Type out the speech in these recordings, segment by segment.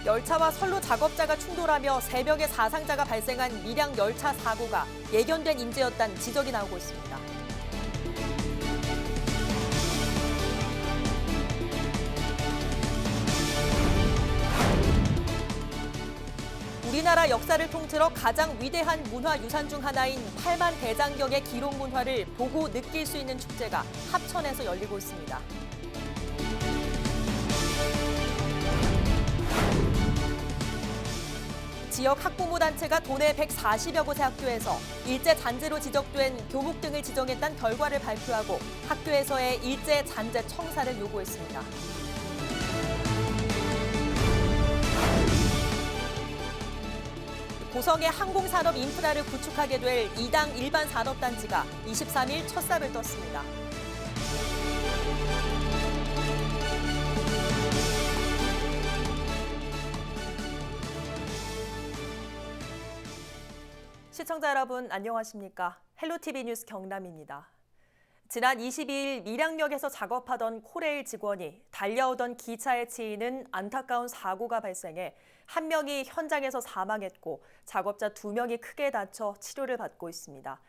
열차와 선로 작업자가 충돌하며 새벽에 사상자가 발생한 밀양 열차 사고가 예견된 인재였다는 지적이 나오고 있습니다. 우리나라 역사를 통틀어 가장 위대한 문화유산 중 하나인 8만 대장경의 기록 문화를 보고 느낄 수 있는 축제가 합천에서 열리고 있습니다. 지역 학부모 단체가 도내 140여 곳의 학교에서 일제 잔재로 지적된 교목 등을 지정했다는 결과를 발표하고 학교에서의 일제 잔재 청사를 요구했습니다. 고성의 항공산업 인프라를 구축하게 될 2당 일반 산업단지가 23일 첫 삽을 떴습니다. 시청자 여러분 안녕하십니까? 헬로티비 뉴스 경남입니다. 지난 22일 밀양역에서 작업하던 코레일 직원이 달려오던 기차에 치이는 안타까운 사고가 발생해 한 명이 현장에서 사망했고 작업자 2명이 크게 다쳐 치료를 받고 있습니다.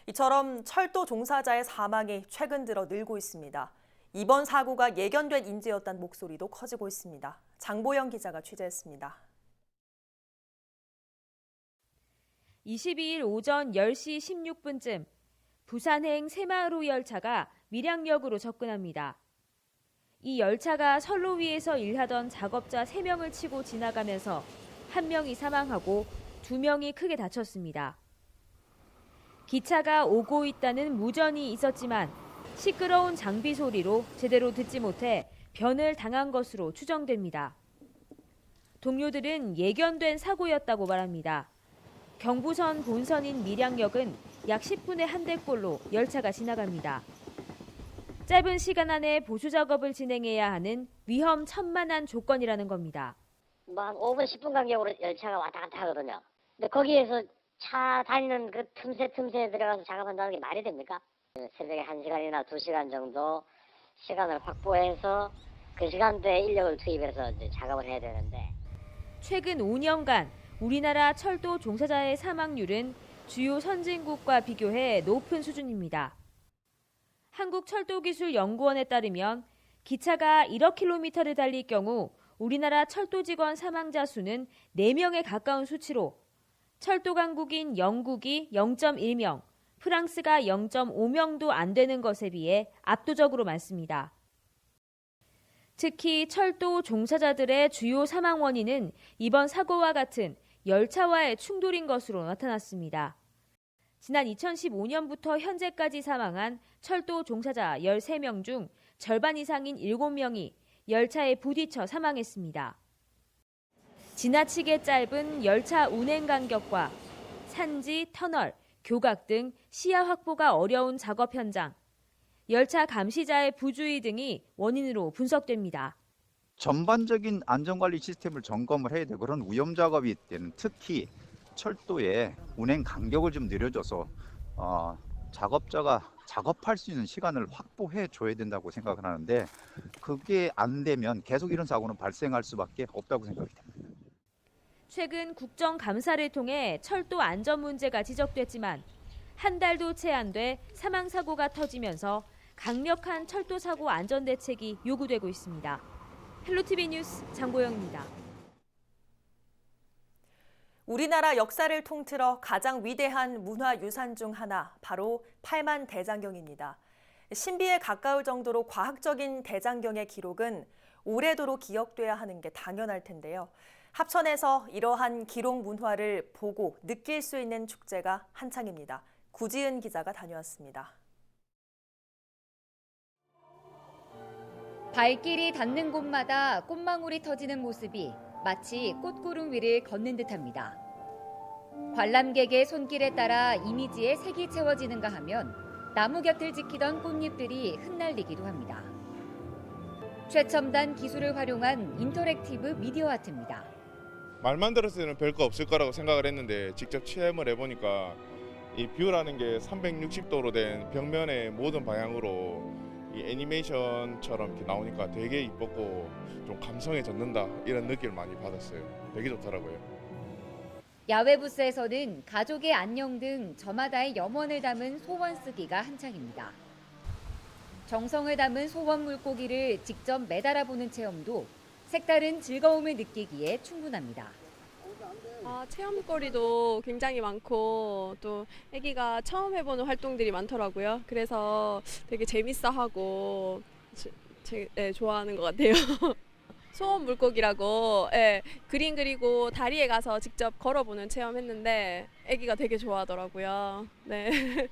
이처럼 철도 종사자의 사망이 최근 들어 늘고 있습니다. 이번 사고가 예견된 인재였다는 목소리도 커지고 있습니다. 장보영 기자가 취재했습니다. 22일 오전 10시 16분쯤 부산행 새마을호 열차가 밀양역으로 접근합니다. 이 열차가 선로 위에서 일하던 작업자 3명을 치고 지나가면서 1명이 사망하고 2명이 크게 다쳤습니다. 기차가 오고 있다는 무전이 있었지만 시끄러운 장비 소리로 제대로 듣지 못해 변을 당한 것으로 추정됩니다. 동료들은 예견된 사고였다고 말합니다. 경부선 본선인 밀양역은 약 10분에 한 대꼴로 열차가 지나갑니다. 짧은 시간 안에 보수 작업을 진행해야 하는 위험천만한 조건이라는 겁니다. 한 5분, 10분 간격으로 열차가 왔다 갔다 하거든요. 근데 거기에서 차 다니는 그 틈새 들어가서 작업한다는 게 말이 됩니까? 새벽에 1시간이나 2시간 정도 시간을 확보해서 그 시간대에 인력을 투입해서 이제 작업을 해야 되는데 최근 5년간 우리나라 철도 종사자의 사망률은 주요 선진국과 비교해 높은 수준입니다. 한국철도기술연구원에 따르면 기차가 1억 킬로미터를 달릴 경우 우리나라 철도 직원 사망자 수는 4명에 가까운 수치로 철도 강국인 영국이 0.1명, 프랑스가 0.5명도 안 되는 것에 비해 압도적으로 많습니다. 특히 철도 종사자들의 주요 사망 원인은 이번 사고와 같은 열차와의 충돌인 것으로 나타났습니다. 지난 2015년부터 현재까지 사망한 철도 종사자 13명 중 절반 이상인 7명이 열차에 부딪혀 사망했습니다. 지나치게 짧은 열차 운행 간격과 산지, 터널, 교각 등 시야 확보가 어려운 작업 현장, 열차 감시자의 부주의 등이 원인으로 분석됩니다. 전반적인 안전관리 시스템을 점검을 해야 되고 그런 위험 작업이 때는 특히 철도의 운행 간격을 좀 늘려줘서 작업자가 작업할 수 있는 시간을 확보해 줘야 된다고 생각을 하는데 그게 안 되면 계속 이런 사고는 발생할 수밖에 없다고 생각이 됩니다. 최근 국정감사를 통해 철도 안전 문제가 지적됐지만 한 달도 채 안 돼 사망사고가 터지면서 강력한 철도 사고 안전 대책이 요구되고 있습니다. 헬로티비 뉴스 장보영입니다. 우리나라 역사를 통틀어 가장 위대한 문화유산 중 하나, 바로 8만 대장경입니다. 신비에 가까울 정도로 과학적인 대장경의 기록은 오래도록 기억돼야 하는 게 당연할 텐데요. 합천에서 이러한 기록 문화를 보고 느낄 수 있는 축제가 한창입니다. 구지은 기자가 다녀왔습니다. 발길이 닿는 곳마다 꽃망울이 터지는 모습이 마치 꽃구름 위를 걷는 듯합니다. 관람객의 손길에 따라 이미지에 색이 채워지는가 하면 나무 곁을 지키던 꽃잎들이 흩날리기도 합니다. 최첨단 기술을 활용한 인터랙티브 미디어 아트입니다. 말만 들었을 때는 별거 없을 거라고 생각을 했는데 직접 체험을 해보니까 이 뷰라는 게 360도로 된 벽면의 모든 방향으로 이 애니메이션처럼 이렇게 나오니까 되게 이뻤고 좀 감성에 젖는다 이런 느낌을 많이 받았어요. 되게 좋더라고요. 야외 부스에서는 가족의 안녕 등 저마다의 염원을 담은 소원 쓰기가 한창입니다. 정성을 담은 소원 물고기를 직접 매달아보는 체험도 색다른 즐거움을 느끼기에 충분합니다. 체험거리도 굉장히 많고 또 아기가 처음 해보는 활동들이 많더라고요. 그래서 되게 재밌어하고 좋아하는 것 같아요. 소원 물고기라고 그림 그리고 다리에 가서 직접 걸어보는 체험했는데 아기가 되게 좋아하더라고요. 네.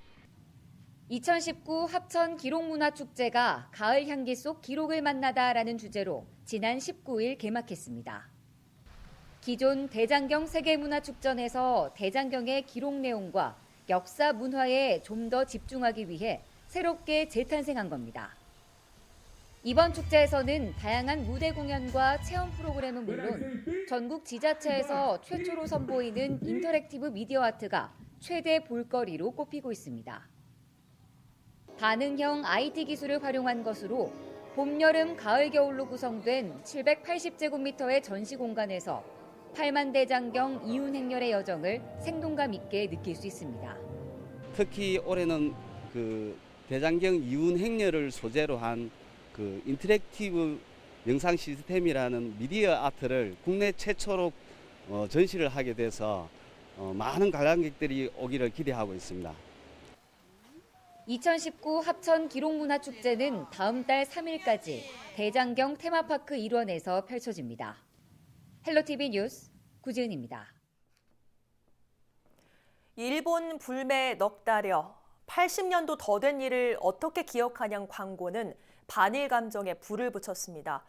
2019 합천 기록문화축제가 가을 향기 속 기록을 만나다라는 주제로 지난 19일 개막했습니다. 기존 대장경 세계문화축전에서 대장경의 기록 내용과 역사 문화에 좀 더 집중하기 위해 새롭게 재탄생한 겁니다. 이번 축제에서는 다양한 무대 공연과 체험 프로그램은 물론 전국 지자체에서 최초로 선보이는 인터랙티브 미디어 아트가 최대 볼거리로 꼽히고 있습니다. 반응형 IT 기술을 활용한 것으로 봄, 여름, 가을, 겨울로 구성된 780제곱미터의 전시 공간에서 8만 대장경 이윤행렬의 여정을 생동감 있게 느낄 수 있습니다. 특히 올해는 대장경 이윤행렬을 소재로 한 인터랙티브 영상 시스템이라는 미디어 아트를 국내 최초로 전시를 하게 돼서 많은 관람객들이 오기를 기대하고 있습니다. 2019 합천 기록문화축제는 다음 달 3일까지 대장경 테마파크 일원에서 펼쳐집니다. 헬로티비 뉴스 구지은입니다. 일본 불매 넉 달여 80년도 더 된 일을 어떻게 기억하냐는 광고는 반일 감정에 불을 붙였습니다.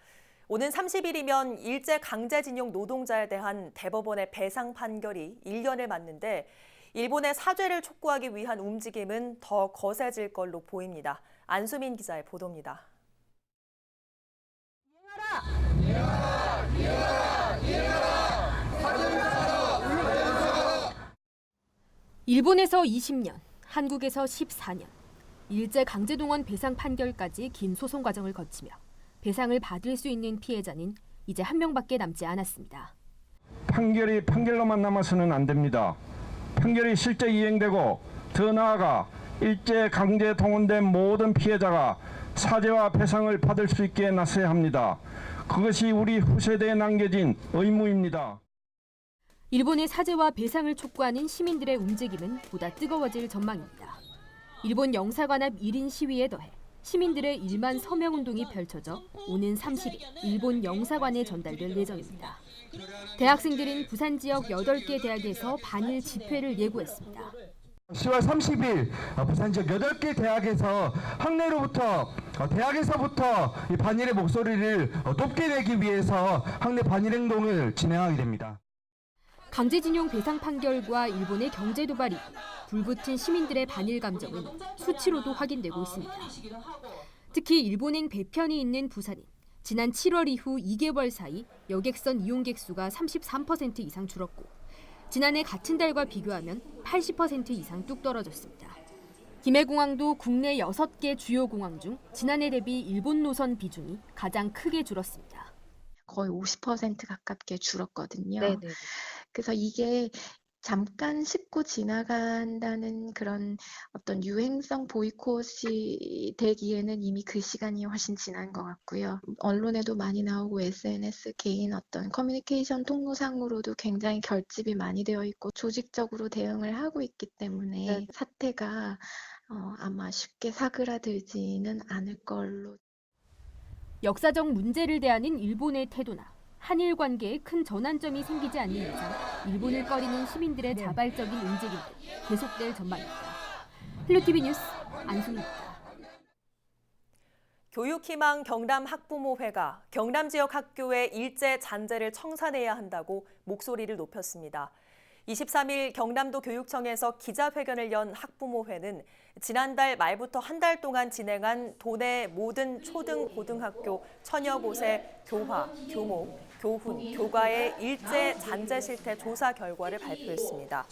오는 30일이면 일제 강제징용 노동자에 대한 대법원의 배상 판결이 1년을 맞는데 일본의 사죄를 촉구하기 위한 움직임은 더 거세질 걸로 보입니다. 안수민 기자의 보도입니다. 일본에서 20년, 한국에서 14년. 일제 강제동원 배상 판결까지 긴 소송 과정을 거치며 배상을 받을 수 있는 피해자는 이제 한 명밖에 남지 않았습니다. 판결이 판결로만 남아서는 안 됩니다. 판결이 실제 이행되고 더 나아가 일제 강제 동원된 모든 피해자가 사죄와 배상을 받을 수 있게 나서야 합니다. 그것이 우리 후세대에 남겨진 의무입니다. 일본의 사죄와 배상을 촉구하는 시민들의 움직임은 보다 뜨거워질 전망입니다. 일본 영사관앞 1인 시위에 더해 시민들의 1만 서명 운동이 펼쳐져 오는 30일 일본 영사관에 전달될 예정입니다. 대학생들은 부산 지역 8개 대학에서 반일 집회를 예고했습니다. 10월 30일 부산 지역 8개 대학에서 학내로부터 대학에서부터 이 반일의 목소리를 높게 내기 위해서 학내 반일 행동을 진행하게 됩니다. 강제징용 배상 판결과 일본의 경제 도발 이후 불붙은 시민들의 반일 감정은 수치로도 확인되고 있습니다. 특히 일본행 배편이 있는 부산은 지난 7월 이후 2개월 사이 여객선 이용객 수가 33% 이상 줄었고 지난해 같은 달과 비교하면 80% 이상 뚝 떨어졌습니다. 김해공항도 국내 6개 주요 공항 중 지난해 대비 일본 노선 비중이 가장 크게 줄었습니다. 거의 50% 가깝게 줄었거든요. 네네. 그래서 이게 잠깐 씹고 지나간다는 그런 어떤 유행성 보이콧이 되기에는 이미 그 시간이 훨씬 지난 것 같고요. 언론에도 많이 나오고 SNS 개인 어떤 커뮤니케이션 통로상으로도 굉장히 결집이 많이 되어 있고 조직적으로 대응을 하고 있기 때문에 사태가 아마 쉽게 사그라들지는 않을 걸로. 역사적 문제를 대하는 일본의 태도나 한일 관계에 큰 전환점이 생기지 않는 이상 일본을 꺼리는 시민들의 자발적인 움직임도 계속될 전망입니다. 헬로티비 뉴스 안수민입니다. 교육희망 경남학부모회가 경남 지역 학교의 일제 잔재를 청산해야 한다고 목소리를 높였습니다. 23일 경남도 교육청에서 기자회견을 연 학부모회는 지난달 말부터 한 달 동안 진행한 도내 모든 초등, 고등학교 1000여 곳의 교화, 교목, 교훈, 교가의 일제 잔재 실태 조사 결과를 발표했습니다.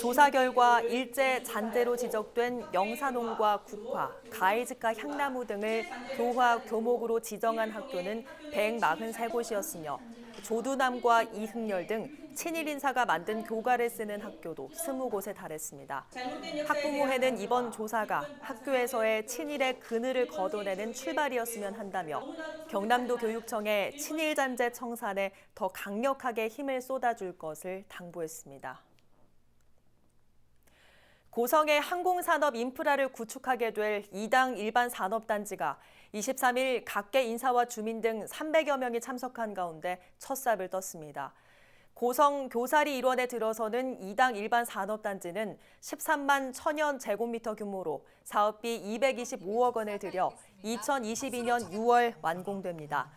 조사 결과 일제 잔재로 지적된 영산홍과 국화, 가이즈카 향나무 등을 교화 교목으로 지정한 학교는 143곳이었으며 조두남과 이흥렬 등 친일 인사가 만든 교가를 쓰는 학교도 20곳에 달했습니다. 학부모회는 이번 조사가 학교에서의 친일의 그늘을 걷어내는 출발이었으면 한다며 경남도 교육청에 친일 잔재 청산에 더 강력하게 힘을 쏟아줄 것을 당부했습니다. 고성의 항공산업 인프라를 구축하게 될 2당 일반 산업단지가 23일 각계 인사와 주민 등 300여 명이 참석한 가운데 첫 삽을 떴습니다. 고성 교사리 일원에 들어서는 2당 일반 산업단지는 13만 1000여 제곱미터 규모로 사업비 225억 원을 들여 2022년 6월 완공됩니다.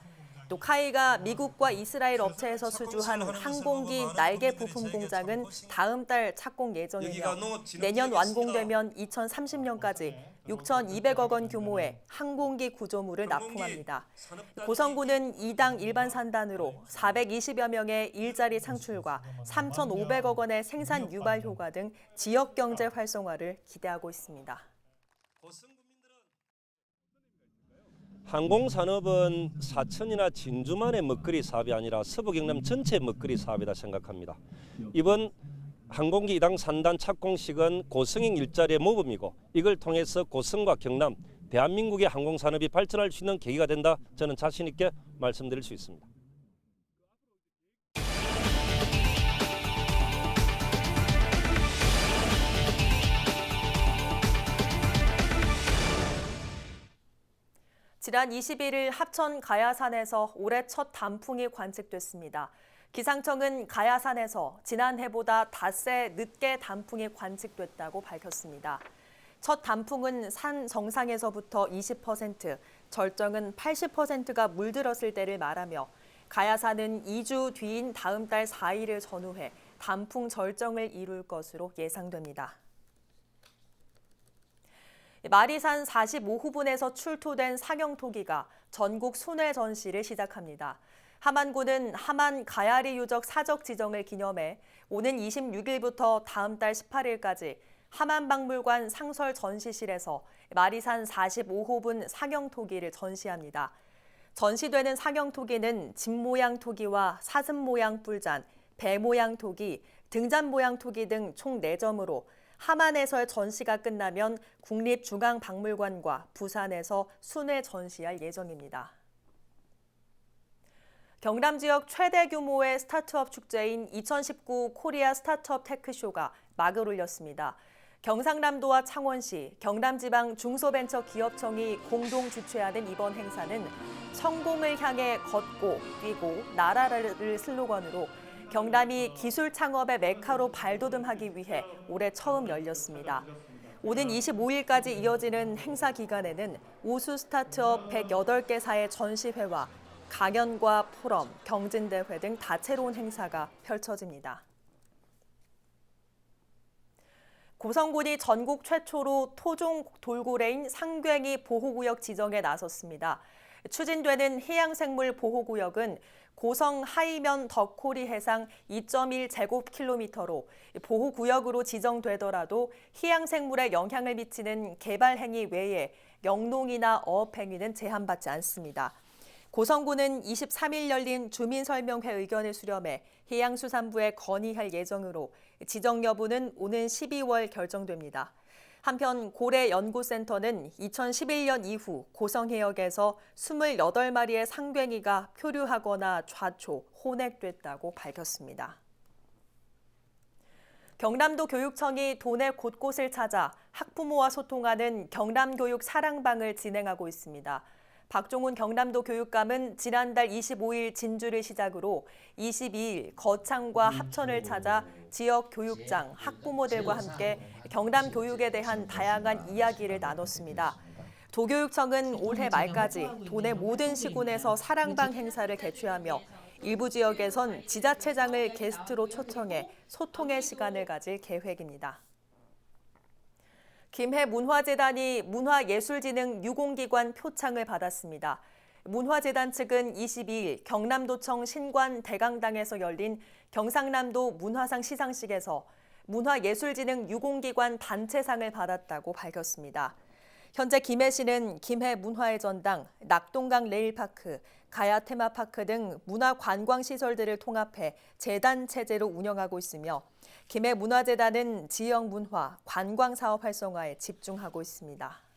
또 카이가 미국과 이스라엘 업체에서 수주한 항공기 날개 부품 공장은 다음 달 착공 예정이며 내년 완공되면 2030년까지 6,200억 원 규모의 항공기 구조물을 납품합니다. 고성군은 2당 일반 산단으로 420여 명의 일자리 창출과 3,500억 원의 생산 유발 효과 등 지역 경제 활성화를 기대하고 있습니다. 항공산업은 사천이나 진주만의 먹거리 사업이 아니라 서부경남 전체 먹거리 사업이다 생각합니다. 이번 항공기 2당 산단 착공식은 고성행 일자리의 모범이고 이걸 통해서 고성과 경남, 대한민국의 항공산업이 발전할 수 있는 계기가 된다. 저는 자신 있게 말씀드릴 수 있습니다. 지난 21일 합천 가야산에서 올해 첫 단풍이 관측됐습니다. 기상청은 가야산에서 지난해보다 닷새 늦게 단풍이 관측됐다고 밝혔습니다. 첫 단풍은 산 정상에서부터 20%, 절정은 80%가 물들었을 때를 말하며 가야산은 2주 뒤인 다음 달 4일을 전후해 단풍 절정을 이룰 것으로 예상됩니다. 마리산 45호분에서 출토된 상영토기가 전국 순회 전시를 시작합니다. 함안군은 함안 가야리 유적 사적 지정을 기념해 오는 26일부터 다음 달 18일까지 함안박물관 상설 전시실에서 마리산 45호분 상영토기를 전시합니다. 전시되는 상영토기는 집 모양 토기와 사슴 모양 뿔잔, 배 모양 토기, 등잔 모양 토기 등 총 4점으로 함안에서의 전시가 끝나면 국립중앙박물관과 부산에서 순회 전시할 예정입니다. 경남 지역 최대 규모의 스타트업 축제인 2019 코리아 스타트업 테크쇼가 막을 올렸습니다. 경상남도와 창원시, 경남지방 중소벤처기업청이 공동 주최하는 이번 행사는 성공을 향해 걷고 뛰고 나라를 슬로건으로 경남이 기술 창업의 메카로 발돋움하기 위해 올해 처음 열렸습니다. 오는 25일까지 이어지는 행사 기간에는 우수 스타트업 108개사의 전시회와 강연과 포럼, 경진대회 등 다채로운 행사가 펼쳐집니다. 고성군이 전국 최초로 토종 돌고래인 상괭이 보호구역 지정에 나섰습니다. 추진되는 해양생물 보호구역은 고성 하이면 덕호리 해상 2.1제곱킬로미터로 보호구역으로 지정되더라도 해양생물에 영향을 미치는 개발 행위 외에 영농이나 어업 행위는 제한받지 않습니다. 고성군은 23일 열린 주민설명회 의견을 수렴해 해양수산부에 건의할 예정으로 지정 여부는 오는 12월 결정됩니다. 한편 고래연구센터는 2011년 이후 고성해역에서 28마리의 상괭이가 표류하거나 좌초, 혼액됐다고 밝혔습니다. 경남도 교육청이 도내 곳곳을 찾아 학부모와 소통하는 경남교육 사랑방을 진행하고 있습니다. 박종훈 경남도 교육감은 지난달 25일 진주를 시작으로 22일 거창과 합천을 찾아 지역 교육장, 학부모들과 함께 경남 교육에 대한 다양한 이야기를 나눴습니다. 도교육청은 올해 말까지 도내 모든 시군에서 사랑방 행사를 개최하며 일부 지역에선 지자체장을 게스트로 초청해 소통의 시간을 가질 계획입니다. 김해 문화재단이 문화예술진흥 유공기관 표창을 받았습니다. 문화재단 측은 22일 경남도청 신관 대강당에서 열린 경상남도 문화상 시상식에서 문화예술진흥 유공기관 단체상을 받았다고 밝혔습니다. 현재 김해시는 김해 문화의 전당, 낙동강 레일파크, 가야 테마파크 등 문화관광시설들을 통합해 재단 체제로 운영하고 있으며 김해 문화재단은 지역 문화, 관광사업 활성화에 집중하고 있습니다.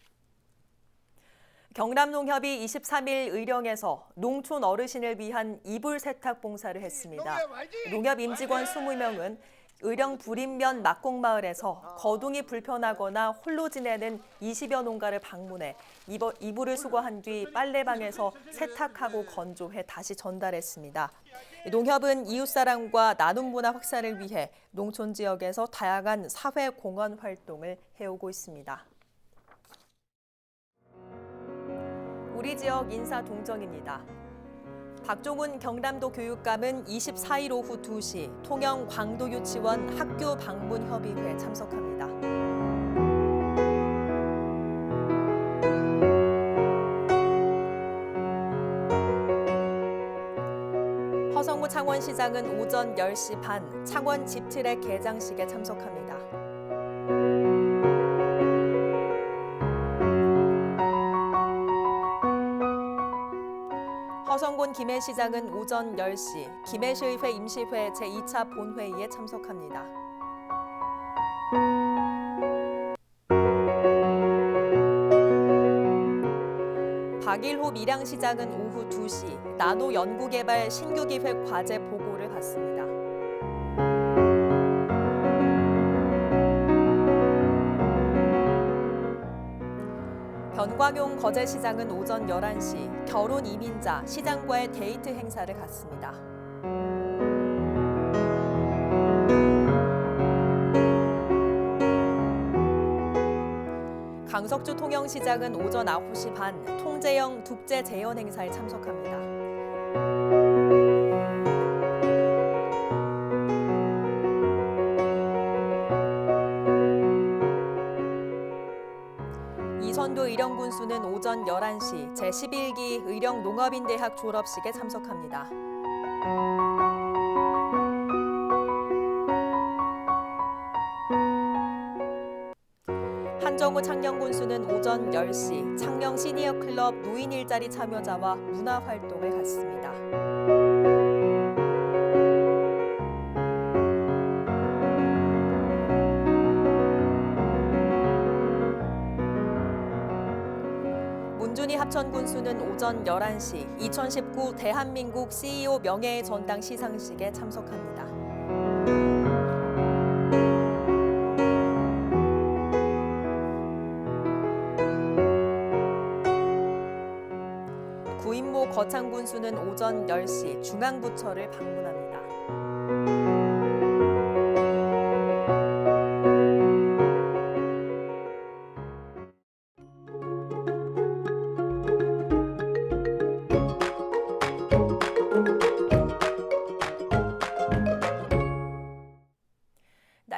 경남농협이 23일 의령에서 농촌 어르신을 위한 이불 세탁 봉사를 했습니다. 농협 임직원 20명은 의령 부림면 막곡마을에서 거동이 불편하거나 홀로 지내는 20여 농가를 방문해 이불을 수거한 뒤 빨래방에서 세탁하고 건조해 다시 전달했습니다. 농협은 이웃사랑과 나눔 문화 확산을 위해 농촌 지역에서 다양한 사회 공헌 활동을 해오고 있습니다. 우리 지역 인사 동정입니다. 박종훈 경남도 교육감은 24일 오후 2시 통영 광도유치원 학교 방문 협의회에 참석합니다. 허성무 창원시장은 오전 10시 반 창원 집트랙 개장식에 참석합니다. 허성곤 김해시장은 오전 10시 김해시의회 임시회 제2차 본회의에 참석합니다. 박일호 밀양시장은 오후 2시 나노 연구개발 신규기획 과제 보고를 받습니다. 변광용 거제시장은 오전 11시 결혼 이민자 시장과의 데이트 행사를 갖습니다. 강석주 통영시장은 오전 9시 반 통제형 국제 재연 행사에 참석합니다. 이선도 의령군수는 오전 11시 제11기 의령농업인대학 졸업식에 참석합니다. 한정우 창녕군수는 오전 10시 창녕 시니어클럽 노인 일자리 참여자와 문화활동을 갖습니다. 문준희 합천군수는 오전 11시 2019 대한민국 CEO 명예의 전당 시상식에 참석합니다. 구인모 거창군수는 오전 10시 중앙부처를 방문합니다.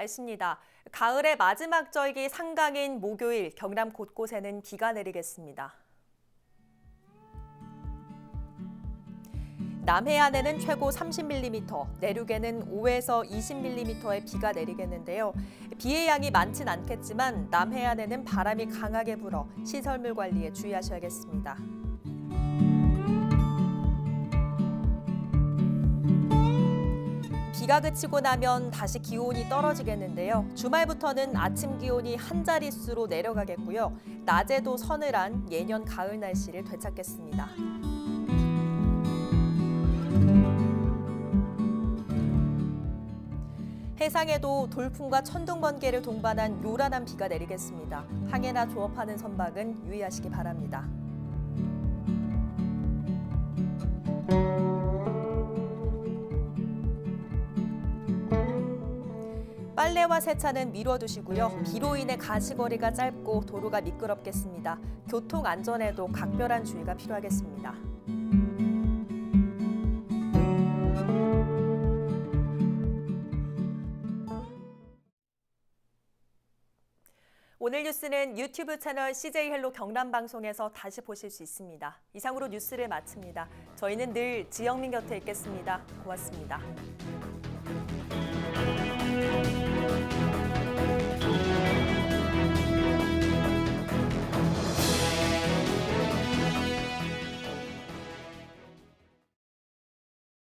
날씨입니다. 가을의 마지막 절기 상강인 목요일 경남 곳곳에는 비가 내리겠습니다. 남해안에는 최고 30mm, 내륙에는 5에서 20mm의 비가 내리겠는데요. 비의 양이 많진 않겠지만 남해안에는 바람이 강하게 불어 시설물 관리에 주의하셔야겠습니다. 비가 그치고 나면 다시 기온이 떨어지겠는데요. 주말부터는 아침 기온이 한 자릿수로 내려가겠고요. 낮에도 서늘한 예년 가을 날씨를 되찾겠습니다. 해상에도 돌풍과 천둥 번개를 동반한 요란한 비가 내리겠습니다. 항해나 조업하는 선박은 유의하시기 바랍니다. 빨래와 세차는 미뤄두시고요. 비로 인해 가시거리가 짧고 도로가 미끄럽겠습니다. 교통 안전에도 각별한 주의가 필요하겠습니다. 오늘 오늘 뉴스는 유튜브 채널 CJ 헬로 경남 방송에서 다시 보실 수 있습니다. 이상으로 뉴스를 마칩니다. 저희는 늘 지영민 곁에 있겠습니다. 고맙습니다.